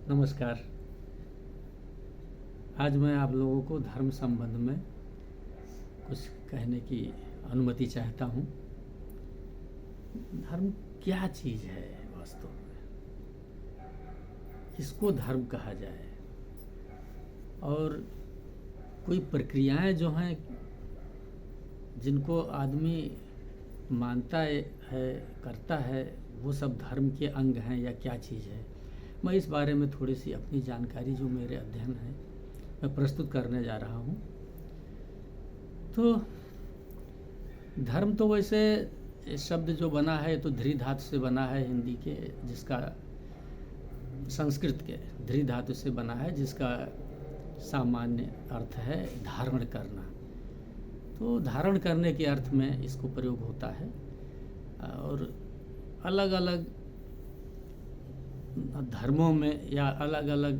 नमस्कार। आज मैं आप लोगों को धर्म संबंध में कुछ कहने की अनुमति चाहता हूँ। धर्म क्या चीज़ है वास्तव में, किसको धर्म कहा जाए, और कोई प्रक्रियाएं जो हैं जिनको आदमी मानता है करता है, वो सब धर्म के अंग हैं या क्या चीज़ है। मैं इस बारे में थोड़ी सी अपनी जानकारी जो मेरे अध्ययन है मैं प्रस्तुत करने जा रहा हूँ। तो धर्म तो वैसे शब्द जो बना है तो ध्री धातु से बना है, हिंदी के, जिसका संस्कृत के ध्री धातु से बना है, जिसका सामान्य अर्थ है धारण करना। तो धारण करने के अर्थ में इसको प्रयोग होता है और अलग अलग धर्मों में या अलग अलग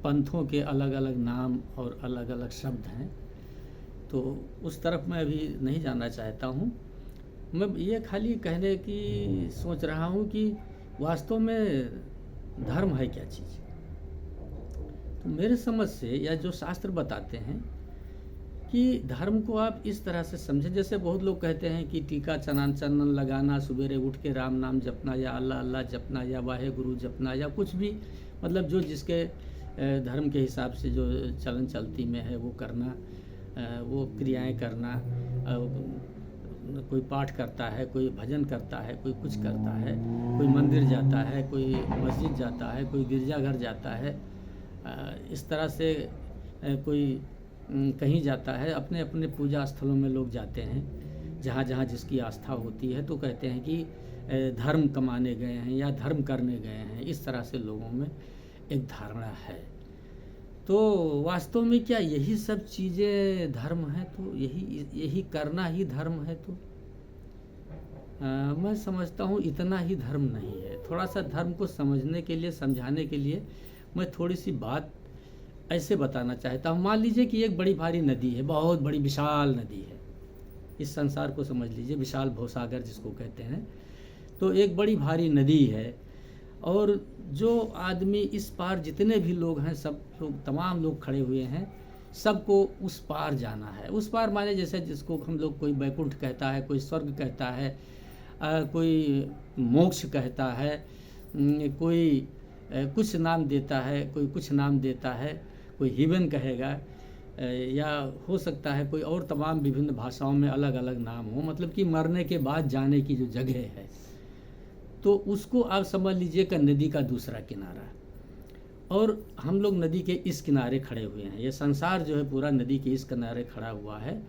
पंथों के अलग अलग नाम और अलग अलग शब्द हैं। तो उस तरफ मैं अभी नहीं जाना चाहता हूँ। मैं ये खाली कहने की सोच रहा हूँ कि वास्तव में धर्म है क्या चीज़। तो मेरे समझ से या जो शास्त्र बताते हैं कि धर्म को आप इस तरह से समझें, जैसे बहुत लोग कहते हैं कि टीका चंदन लगाना, सवेरे उठ के राम नाम जपना या अल्लाह अल्लाह जपना या वाहे गुरु जपना या कुछ भी, मतलब जो जिसके धर्म के हिसाब से जो चलन चलती में है वो करना, वो क्रियाएं करना। कोई पाठ करता है, कोई भजन करता है, कोई कुछ करता है, कोई मंदिर जाता है, कोई मस्जिद जाता है, कोई गिरजाघर जाता है, इस तरह से कोई कहीं जाता है। अपने अपने पूजा स्थलों में लोग जाते हैं, जहाँ जहाँ जिसकी आस्था होती है। तो कहते हैं कि धर्म कमाने गए हैं या धर्म करने गए हैं। इस तरह से लोगों में एक धारणा है। तो वास्तव में क्या यही सब चीज़ें धर्म है? तो यही करना ही धर्म है? तो मैं समझता हूँ इतना ही धर्म नहीं है। थोड़ा सा धर्म को समझने के लिए, समझाने के लिए मैं थोड़ी सी बात ऐसे बताना चाहता हूँ। मान लीजिए कि एक बड़ी भारी नदी है, बहुत बड़ी विशाल नदी है। इस संसार को समझ लीजिए, विशाल भवसागर जिसको कहते हैं। तो एक बड़ी भारी नदी है और जो आदमी इस पार, जितने भी लोग हैं, सब लोग, तमाम लोग खड़े हुए हैं, सबको उस पार जाना है। उस पार माने जैसे जिसको हम लोग, कोई वैकुंठ कहता है, कोई स्वर्ग कहता है, कोई मोक्ष कहता है, कोई कुछ नाम देता है, कोई कुछ नाम देता है, कोई हिवन कहेगा, या हो सकता है कोई और तमाम विभिन्न भाषाओं में अलग अलग नाम हो। मतलब कि मरने के बाद जाने की जो जगह है, तो उसको आप समझ लीजिए कि नदी का दूसरा किनारा। और हम लोग नदी के इस किनारे खड़े हुए हैं। ये संसार जो है पूरा नदी के इस किनारे खड़ा हुआ है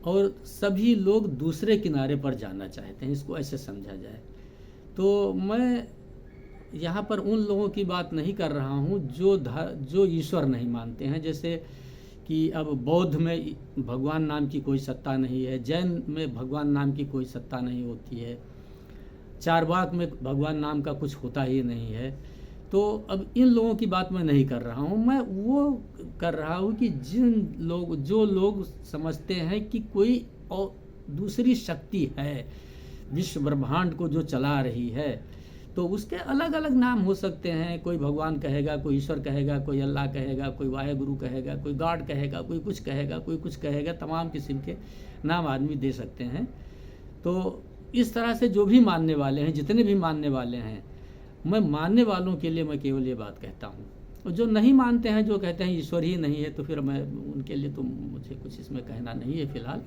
और सभी लोग दूसरे किनारे पर जाना चाहते हैं। इसको ऐसे समझा जाए। तो मैं यहाँ पर उन लोगों की बात नहीं कर रहा हूँ जो ईश्वर नहीं मानते हैं। जैसे कि अब बौद्ध में भगवान नाम की कोई सत्ता नहीं है, जैन में भगवान नाम की कोई सत्ता नहीं होती है, चारवाक में भगवान नाम का कुछ होता ही नहीं है। तो अब इन लोगों की बात मैं नहीं कर रहा हूँ। मैं वो कर रहा हूँ कि जो लोग समझते हैं कि कोई और दूसरी शक्ति है विश्व ब्रह्मांड को जो चला रही है, तो उसके अलग अलग नाम हो सकते हैं। कोई भगवान कहेगा, कोई ईश्वर कहेगा, कोई अल्लाह कहेगा, कोई वाहेगुरु कहेगा, कोई गॉड कहेगा, कोई कुछ कहेगा, कोई कुछ कहेगा। तमाम किस्म के नाम आदमी दे सकते हैं। तो इस तरह से जो भी मानने वाले हैं, जितने भी मानने वाले हैं, मैं मानने वालों के लिए मैं केवल ये बात कहता हूँ। और जो नहीं मानते हैं, जो कहते हैं ईश्वर ही नहीं है, तो फिर मैं उनके लिए तो मुझे कुछ इसमें कहना नहीं है फ़िलहाल।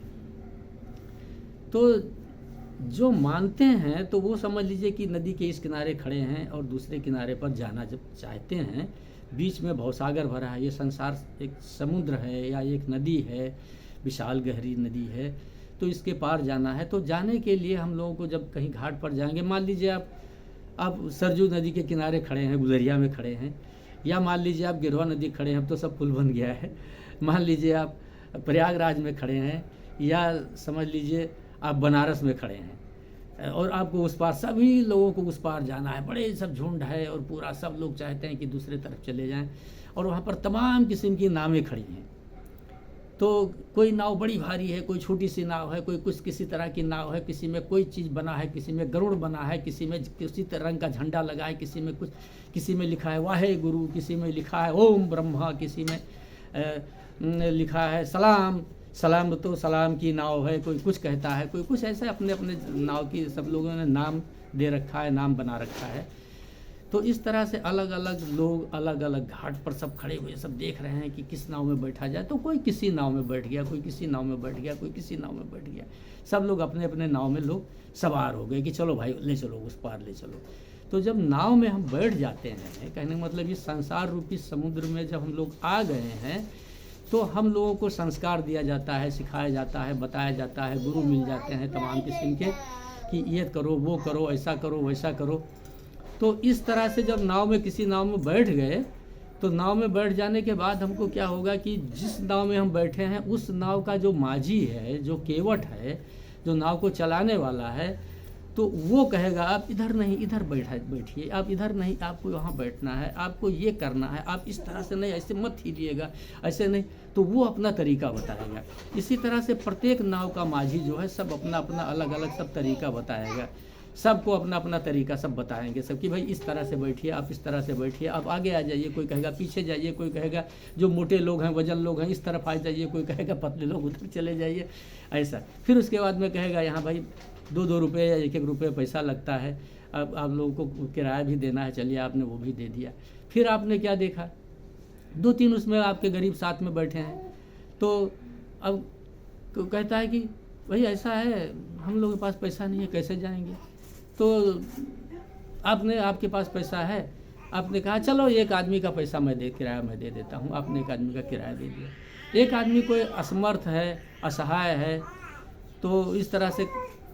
तो जो मानते हैं तो वो समझ लीजिए कि नदी के इस किनारे खड़े हैं और दूसरे किनारे पर जाना जब चाहते हैं। बीच में भवसागर भरा है, ये संसार एक समुद्र है या एक नदी है, विशाल गहरी नदी है। तो इसके पार जाना है। तो जाने के लिए हम लोगों को जब कहीं घाट पर जाएंगे, मान लीजिए आप सरजू नदी के किनारे खड़े हैं, गुलरिया में खड़े हैं, या मान लीजिए आप गिरवा नदी खड़े हैं, अब तो सब पुल बन गया है। मान लीजिए आप प्रयागराज में खड़े हैं, या समझ लीजिए आप बनारस में खड़े हैं और आपको उस पार, सभी लोगों को उस पार जाना है। बड़े सब झुंड है और पूरा सब लोग चाहते हैं कि दूसरे तरफ चले जाएं, और वहाँ पर तमाम किस्म की नावें खड़ी हैं। तो कोई नाव बड़ी भारी है, कोई छोटी सी नाव है, कोई कुछ किसी तरह की नाव है, किसी में कोई चीज़ बना है, किसी में गरुड़ बना है, किसी में किसी रंग का झंडा लगा है, किसी में कुछ, किसी में लिखा है वाहे गुरु, किसी में लिखा है ओम ब्रह्मा, किसी में लिखा है सलाम। सलाम तो सलाम की नाव है, कोई कुछ कहता है, कोई कुछ ऐसा अपने अपने नाव की सब लोगों ने नाम दे रखा है, नाम बना रखा है। तो इस तरह से अलग अलग लोग अलग अलग घाट पर सब खड़े हुए सब देख रहे हैं कि किस नाव में बैठा जाए। तो कोई किसी नाव में बैठ गया, कोई किसी नाव में बैठ गया, कोई किसी नाव में बैठ गया। सब लोग अपने अपने नाव में लोग सवार हो गए कि चलो भाई ले चलो, उस पार ले चलो। तो जब नाव में हम बैठ जाते हैं, कहने का मतलब इस संसार रूपी समुद्र में जब हम लोग आ गए हैं, तो हम लोगों को संस्कार दिया जाता है, सिखाया जाता है, बताया जाता है, गुरु मिल जाते हैं तमाम किस्म के कि ये करो, वो करो, ऐसा करो, वैसा करो। तो इस तरह से जब नाव में किसी नाव में बैठ गए, तो नाव में बैठ जाने के बाद हमको क्या होगा कि जिस नाव में हम बैठे हैं उस नाव का जो माझी है, जो केवट है, जो नाव को चलाने वाला है, तो वो कहेगा आप इधर नहीं, इधर बैठिए, आप इधर नहीं, आपको वहाँ बैठना है, आपको ये करना है, आप इस तरह से नहीं, ऐसे मत हिलिएगा, ऐसे नहीं। तो वो अपना तरीका बताएगा। इसी तरह से प्रत्येक नाव का माझी जो है सब अपना अपना अलग अलग सब तरीका बताएगा। सबको अपना अपना तरीका सब बताएंगे सब कि भाई इस तरह से बैठिए, आप इस तरह से बैठिए, आप आगे आ जाइए, कोई कहेगा पीछे जाइए, कोई कहेगा जो मोटे लोग हैं, वजन लोग हैं, इस तरफ आ जाइए, कोई कहेगा पतले लोग उधर चले जाइए, ऐसा। फिर उसके बाद में कहेगा यहाँ भाई 2-2 रुपये या 1-1 रुपये पैसा लगता है, अब आप लोगों को किराया भी देना है, चलिए आपने वो भी दे दिया। फिर आपने क्या देखा, 2-3 उसमें आपके गरीब साथ में बैठे हैं, तो अब कहता है कि भाई ऐसा है, हम लोगों के पास पैसा नहीं है, कैसे जाएंगे। तो आपके पास पैसा है, आपने कहा चलो एक आदमी का पैसा किराया मैं दे देता हूँ, आपने एक आदमी का किराया दे दिया। एक आदमी कोई असमर्थ है, असहाय है, तो इस तरह से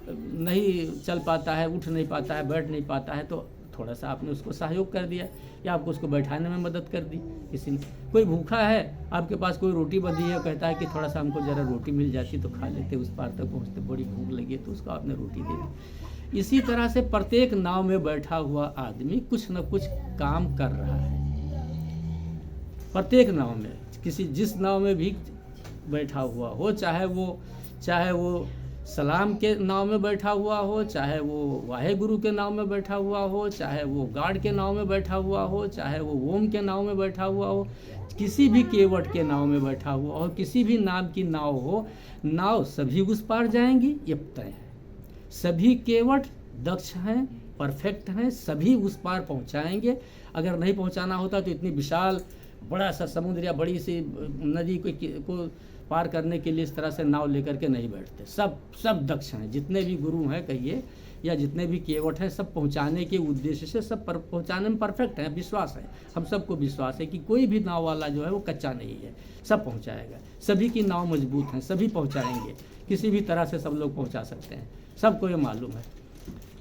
नहीं चल पाता है, उठ नहीं पाता है, बैठ नहीं पाता है, तो थोड़ा सा आपने उसको सहयोग कर दिया या आपको उसको बैठाने में मदद कर दी किसी ने। कोई भूखा है, आपके पास कोई रोटी बंधी है, कहता है कि थोड़ा सा हमको ज़रा रोटी मिल जाती तो खा लेते, उस पार तक पहुँचते, बड़ी भूख लगी तो उसको आपने रोटी दे दी। इसी तरह से प्रत्येक नाव में बैठा हुआ आदमी कुछ न कुछ काम कर रहा है। प्रत्येक नाव में जिस नाव में भी बैठा हुआ हो, चाहे वो सलाम के नाव में बैठा हुआ हो, चाहे वो वाहे गुरु के नाव में बैठा हुआ हो, चाहे वो गार्ड के नाव में बैठा हुआ हो, चाहे वो ओम के नाव में बैठा हुआ हो, किसी भी केवट के नाव में बैठा हुआ हो, किसी भी नाम की नाव हो, नाव सभी उस पार जाएंगी, ये तय है। सभी केवट दक्ष हैं, परफेक्ट हैं, सभी उस पार पहुंचाएंगे। अगर नहीं पहुंचाना होता तो इतनी विशाल बड़ा सा समुद्र या बड़ी सी नदी को पार करने के लिए इस तरह से नाव लेकर के नहीं बैठते। सब दक्ष हैं, जितने भी गुरु हैं कहिए या जितने भी केवट हैं, सब पहुंचाने के उद्देश्य से सब पहुंचाने में परफेक्ट हैं। विश्वास है, हम सबको विश्वास है कि कोई भी नाव वाला जो है वो कच्चा नहीं है, सब पहुंचाएगा। सभी की नाव मजबूत हैं, सभी पहुंचाएंगे, किसी भी तरह से सब लोग पहुंचा सकते हैं, सबको ये मालूम है।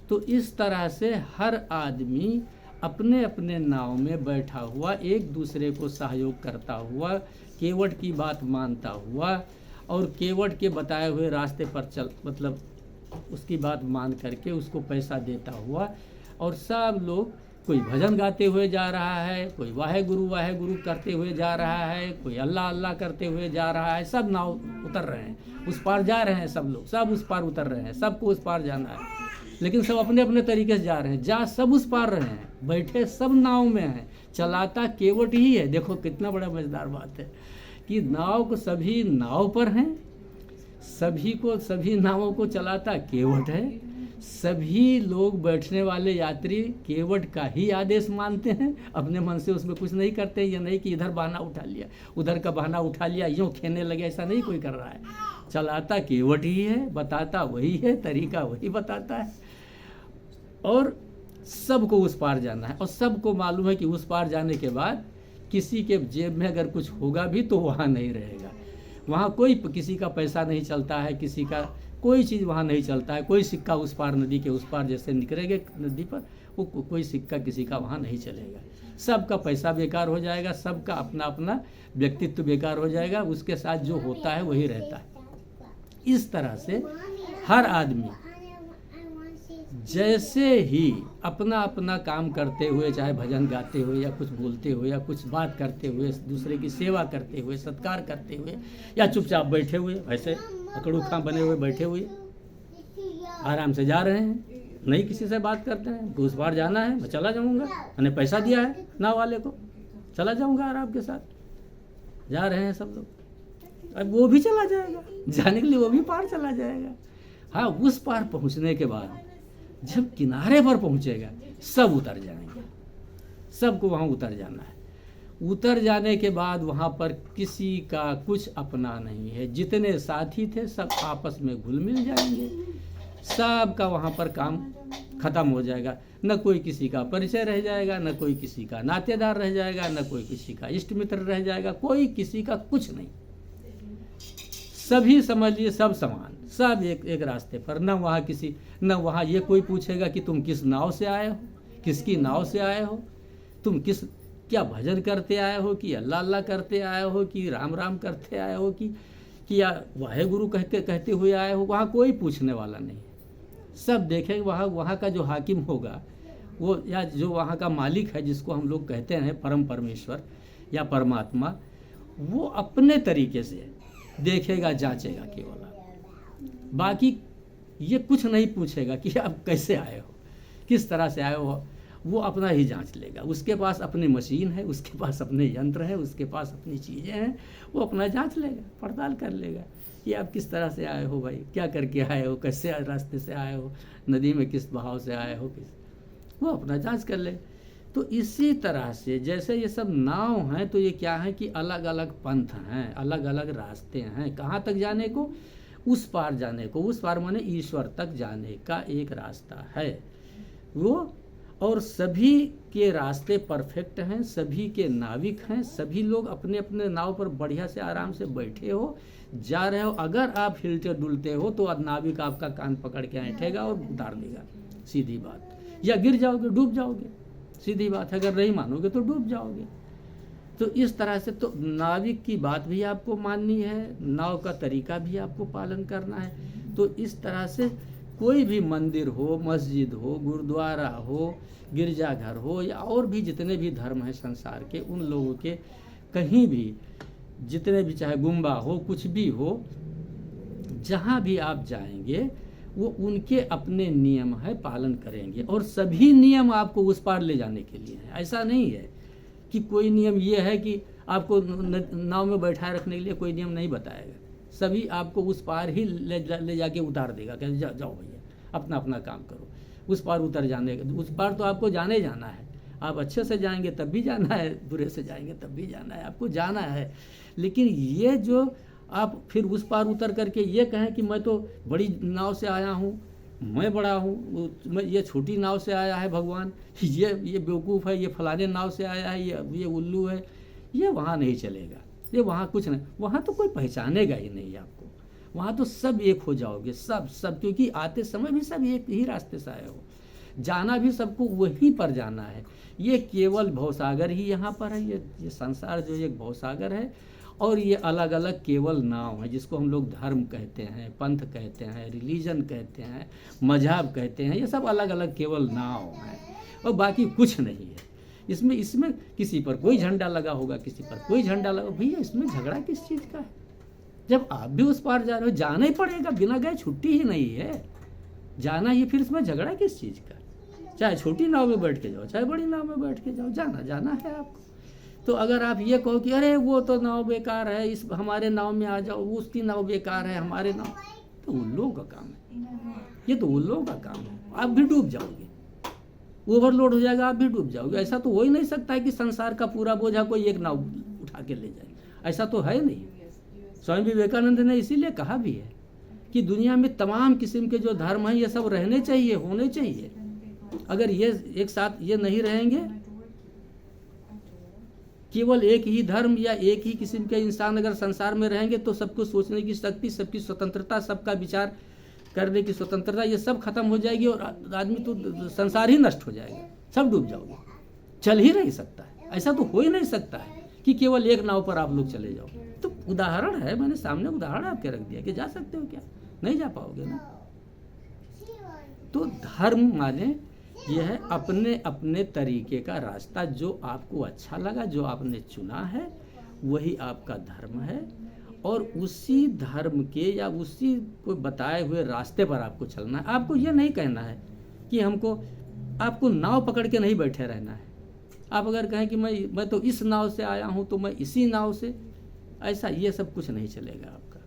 तो इस तरह से हर आदमी अपने अपने नाव में बैठा हुआ एक दूसरे को सहयोग करता हुआ, केवट की बात मानता हुआ और केवट के बताए हुए रास्ते पर मतलब उसकी बात मान करके उसको पैसा देता हुआ, और सब लोग, कोई भजन गाते हुए जा रहा है, कोई वाहे गुरु करते हुए जा रहा है, कोई अल्लाह अल्लाह करते हुए जा रहा है। सब नाव उतर रहे हैं, उस पार जा रहे हैं, सब लोग सब उस पार उतर रहे हैं, सबको उस पार जाना है, लेकिन सब अपने अपने तरीके से जा रहे हैं, सब उस पार रहे हैं, बैठे सब नाव में हैं, चलाता केवट ही है। देखो कितना बड़ा मजेदार बात है कि नाव को सभी नाव पर हैं, सभी नावों को चलाता केवट है, सभी लोग बैठने वाले यात्री केवट का ही आदेश मानते हैं, अपने मन से उसमें कुछ नहीं करते। ये नहीं कि इधर बहाना उठा लिया, उधर का बहाना उठा लिया, यूँ खेलने लगे, ऐसा नहीं कोई कर रहा है। चलाता केवट ही है, बताता वही है, तरीका वही बताता है, और सबको उस पार जाना है। और सबको मालूम है कि उस पार जाने के बाद किसी के जेब में अगर कुछ होगा भी तो वहाँ नहीं रहेगा, वहाँ कोई किसी का पैसा नहीं चलता है, किसी का कोई चीज़ वहाँ नहीं चलता है, कोई सिक्का उस पार, नदी के उस पार जैसे निकलेंगे नदी पर, वो कोई सिक्का किसी का वहाँ नहीं चलेगा। सबका पैसा बेकार हो जाएगा, सबका अपना अपना व्यक्तित्व बेकार हो जाएगा, उसके साथ जो होता है वही रहता है। इस तरह से हर आदमी जैसे ही अपना अपना काम करते हुए, चाहे भजन गाते हुए या कुछ बोलते हुए या कुछ बात करते हुए, दूसरे की सेवा करते हुए, सत्कार करते हुए, या चुपचाप बैठे हुए ऐसे अकड़ू खां बने हुए बैठे हुए आराम से जा रहे हैं, नहीं किसी से बात करते हैं, उस बार जाना है मैं चला जाऊंगा, मैंने पैसा दिया है नाव वाले को, चला जाऊंगा आराम के साथ, जा रहे हैं सब लोग। अब वो भी चला जाएगा, जाने के लिए वो भी पार चला जाएगा। हाँ, उस पार पहुंचने के बाद जब किनारे पर पहुंचेगा सब उतर जाएंगे, सबको वहाँ उतर जाना है। उतर जाने के बाद वहाँ पर किसी का कुछ अपना नहीं है, जितने साथी थे सब आपस में घुल मिल जाएंगे, सबका वहाँ पर काम खत्म हो जाएगा। न कोई किसी का परिचय रह जाएगा, न कोई किसी का नातेदार रह जाएगा, न कोई किसी का इष्ट मित्र रह जाएगा, कोई किसी का कुछ नहीं। सभी समझ लिए सब समान, सब एक एक रास्ते पर। न वहाँ ये कोई पूछेगा कि तुम किस नाव से आए हो, किसकी नाव से आए हो, तुम क्या भजन करते आए हो, कि अल्लाह अल्लाह करते आए हो, कि राम राम करते आए हो, कि या वाहे गुरु कहते हुए आए हो। वहाँ कोई पूछने वाला नहीं। सब देखेंगे वहाँ का जो हाकिम होगा वो, या जो वहाँ का मालिक है जिसको हम लोग कहते हैं परम परमेश्वर या परमात्मा, वो अपने तरीके से देखेगा, जांचेगा केवल। बाकी ये कुछ नहीं पूछेगा कि आप कैसे आए हो, किस तरह से आए हो, वो अपना ही जांच लेगा। उसके पास अपनी मशीन है, उसके पास अपने यंत्र हैं, उसके पास अपनी चीज़ें हैं, वो अपना जांच लेगा, पड़ताल कर लेगा कि आप किस तरह से आए हो भाई, क्या करके आए हो, कैसे रास्ते से आए हो, नदी में किस बहाव से आए हो, वो अपना जांच कर ले। तो इसी तरह से जैसे ये सब नाव हैं, तो ये क्या है कि अलग अलग पंथ हैं, अलग अलग रास्ते हैं। कहाँ तक जाने को? उस पार जाने को। उस पार माने ईश्वर तक जाने का एक रास्ता है वो। और सभी के रास्ते परफेक्ट हैं, सभी के नाविक हैं, सभी लोग अपने अपने नाव पर बढ़िया से आराम से बैठे हो, जा रहे हो। अगर आप हिलते डुलते हो तो नाविक आपका कान पकड़ के ऐंठेगा और उतार देगा, सीधी बात। या गिर जाओगे, डूब जाओगे, सीधी बात है। अगर नहीं मानोगे तो डूब जाओगे। तो इस तरह से तो नाविक की बात भी आपको माननी है, नाव का तरीका भी आपको पालन करना है। तो इस तरह से कोई भी मंदिर हो, मस्जिद हो, गुरुद्वारा हो, गिरजाघर हो, या और भी जितने भी धर्म हैं संसार के, उन लोगों के कहीं भी जितने भी, चाहे गुम्बा हो, कुछ भी हो, जहाँ भी आप जाएंगे वो उनके अपने नियम है, पालन करेंगे। और सभी नियम आपको उस पार ले जाने के लिए हैं। ऐसा नहीं है कि कोई नियम ये है कि आपको नाव में बैठाए रखने के लिए कोई नियम नहीं बताएगा। सभी आपको उस पार ही ले जाके उतार देगा कि जाओ भैया, अपना अपना काम करो। उस पार उतर जाने का, उस पार तो आपको जाने जाना है। आप अच्छे से जाएंगे तब भी जाना है, बुरे से जाएंगे तब भी जाना है, आपको जाना है। लेकिन ये जो आप फिर उस पार उतर करके ये कहें कि मैं तो बड़ी नाव से आया हूँ, मैं बड़ा हूँ, मैं ये छोटी नाव से आया है भगवान, ये बेवकूफ़ है, ये फलाने नाव से आया है, ये उल्लू है, ये वहाँ नहीं चलेगा। ये वहाँ कुछ नहीं, वहाँ तो कोई पहचानेगा ही नहीं आपको। वहाँ तो सब एक हो जाओगे, सब, क्योंकि आते समय भी सब एक ही रास्ते से आए हो, जाना भी सबको वहीं पर जाना है। ये केवल भवसागर ही यहाँ पर है। ये संसार जो एक भवसागर है, और ये अलग अलग केवल नाव है, जिसको हम लोग धर्म कहते हैं, पंथ कहते हैं, रिलीजन कहते हैं, मजहब कहते हैं। ये सब अलग अलग केवल नाव हैं, और बाकी कुछ नहीं है। इसमें किसी पर कोई झंडा लगा होगा, किसी पर कोई झंडा लगा। भैया इसमें झगड़ा किस चीज़ का है? जब आप भी उस पार जा रहे हो, जाना ही पड़ेगा, बिना गए छुट्टी ही नहीं है, जाना ही। फिर इसमें झगड़ा किस चीज़ का? चाहे छोटी नाव में बैठ के जाओ, चाहे बड़ी नाव में बैठ के जाओ, जाना है आपको। तो अगर आप ये कहो कि अरे वो तो नाव बेकार है, इस हमारे नाव में आ जाओ, उसकी नाव बेकार है, हमारे नाव, तो उन लोगों का काम है। ये तो उन लोगों का काम है। आप भी डूब जाओगे, ओवरलोड हो जाएगा, आप भी डूब जाओगे। ऐसा तो हो ही नहीं सकता है कि संसार का पूरा बोझा कोई एक नाव उठा के ले जाए, ऐसा तो है नहीं। स्वामी विवेकानंद ने इसीलिए कहा भी है कि दुनिया में तमाम किस्म के जो धर्म हैं ये सब रहने चाहिए, होने चाहिए। अगर ये एक साथ ये नहीं रहेंगे, केवल एक ही धर्म या एक ही किस्म के इंसान अगर संसार में रहेंगे, तो सबको सोचने की शक्ति, सबकी स्वतंत्रता, सबका विचार करने की स्वतंत्रता, ये सब खत्म हो जाएगी, और आदमी तो संसार ही नष्ट हो जाएगा, सब डूब जाओगे। चल ही नहीं सकता है, ऐसा तो हो ही नहीं सकता है कि केवल एक नाव पर आप लोग चले जाओ। तो उदाहरण है, मैंने सामने उदाहरण आपके रख दिया कि जा सकते हो क्या? नहीं जा पाओगे ना। तो धर्म माने ये है अपने अपने तरीके का रास्ता, जो आपको अच्छा लगा, जो आपने चुना है वही आपका धर्म है, और उसी धर्म के या उसी को बताए हुए रास्ते पर आपको चलना है। आपको ये नहीं कहना है कि आपको नाव पकड़ के नहीं बैठे रहना है। आप अगर कहें कि मैं तो इस नाव से आया हूँ तो मैं इसी नाव से, ऐसा ये सब कुछ नहीं चलेगा आपका,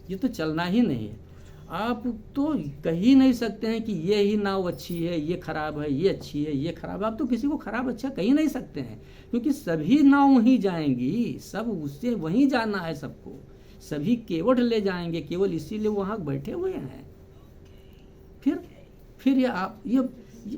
ये तो चलना ही नहीं है। आप तो कह ही नहीं सकते हैं कि ये ही नाव अच्छी है, ये खराब है, ये अच्छी है, ये खराब है। आप तो किसी को खराब अच्छा कह ही नहीं सकते हैं, क्योंकि सभी नाव वहीं जाएंगी, सब उससे वहीं जाना है सबको, सभी केवट ले जाएंगे, केवल इसीलिए वहाँ बैठे हुए हैं। फिर ये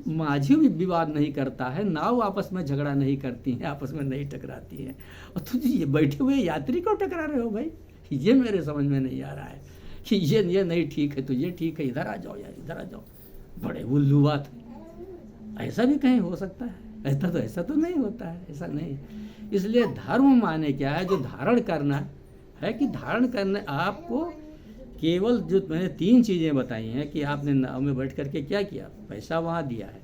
माझी भी विवाद नहीं करता है, नाव आपस में झगड़ा नहीं करती है, आपस में नहीं टकराती है, और तुझ ये बैठे हुए यात्री को टकरा रहे हो भाई। ये मेरे समझ में नहीं आ रहा है कि ये नहीं ठीक है तो ये ठीक है, इधर आ जाओ यार, इधर आ जाओ, बड़े उल्लू बात। ऐसा भी कहीं हो सकता है? ऐसा तो नहीं होता है, ऐसा नहीं। इसलिए धर्म माने क्या है, जो धारण करना है, कि धारण करने आपको केवल जो मैंने 3 चीज़ें बताई हैं कि आपने नाव में बैठ करके क्या किया, पैसा वहाँ दिया है,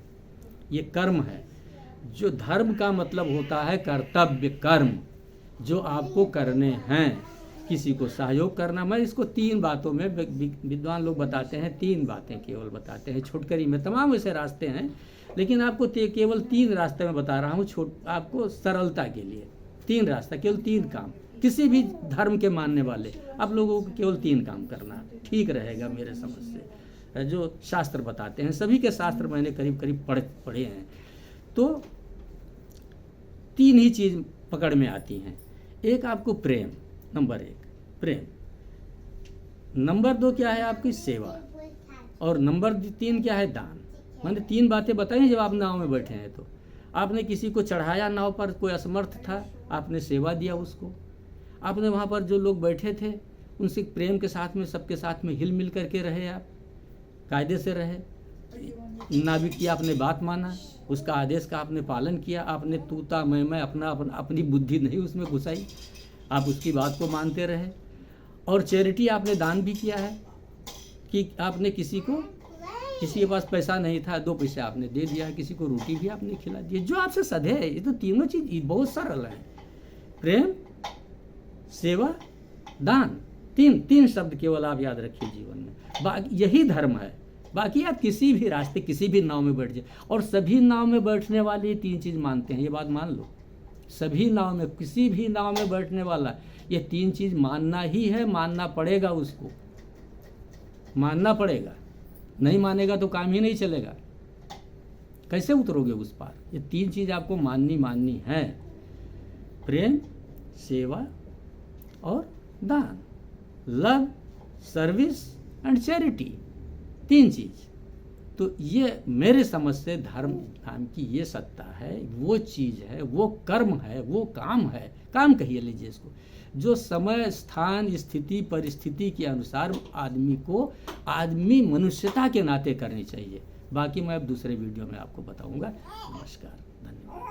ये कर्म है। जो धर्म का मतलब होता है कर्तव्य कर्म, जो आपको करने हैं, किसी को सहयोग करना। मैं इसको 3 बातों में, विद्वान लोग बताते हैं 3 बातें केवल बताते हैं, छोटकरी में तमाम ऐसे रास्ते हैं, लेकिन आपको केवल 3 रास्ते में बता रहा हूँ, आपको सरलता के लिए 3 रास्ता, केवल 3 काम। किसी भी धर्म के मानने वाले आप लोगों को केवल 3 काम करना ठीक रहेगा मेरे समझ से, जो शास्त्र बताते हैं। सभी के शास्त्र मैंने करीब करीब पढ़े हैं। तो 3 ही चीज़ पकड़ में आती हैं। एक आपको प्रेम, नंबर 1 प्रेम, नंबर 2 क्या है आपकी सेवा, और नंबर 3 क्या है दान। मैंने 3 बातें बताई जब आप नाव में बैठे हैं। तो आपने किसी को चढ़ाया नाव पर, कोई असमर्थ था, आपने सेवा दिया उसको। आपने वहाँ पर जो लोग बैठे थे उनसे प्रेम के साथ में, सबके साथ में हिल मिल करके रहे, आप कायदे से रहे। नाविक की आपने बात माना, उसका आदेश का आपने पालन किया, आपने तूता मैं अपनी बुद्धि नहीं उसमें घुसाई, आप उसकी बात को मानते रहे। और चैरिटी आपने दान भी किया है, कि आपने किसी के पास पैसा नहीं था, 2 पैसे आपने दे दिया, किसी को रोटी भी आपने खिला दी, जो आपसे सधे है। ये तो तीनों चीज़ बहुत सरल है, प्रेम, सेवा, दान। 3 शब्द केवल आप याद रखिए जीवन में, बाकी यही धर्म है। बाकी आप किसी भी रास्ते, किसी भी नाव में बैठ जाए, और सभी नाव में बैठने वाले 3 चीज़ मानते हैं, ये बात मान लो। सभी नाव में, किसी भी नाव में बैठने वाला ये 3 चीज़ मानना ही है, मानना पड़ेगा, उसको मानना पड़ेगा। नहीं मानेगा तो काम ही नहीं चलेगा, कैसे उतरोगे उस पार। ये 3 चीज़ आपको माननी है, प्रेम, सेवा और दान, लव, सर्विस एंड चैरिटी, 3 चीज़। तो ये मेरे समझ से धर्म नाम की ये सत्ता है, वो चीज़ है, वो कर्म है, वो काम है, काम कहिए लीजिए इसको, जो समय स्थान स्थिति परिस्थिति के अनुसार आदमी मनुष्यता के नाते करनी चाहिए। बाकी मैं अब दूसरे वीडियो में आपको बताऊंगा। नमस्कार, धन्यवाद।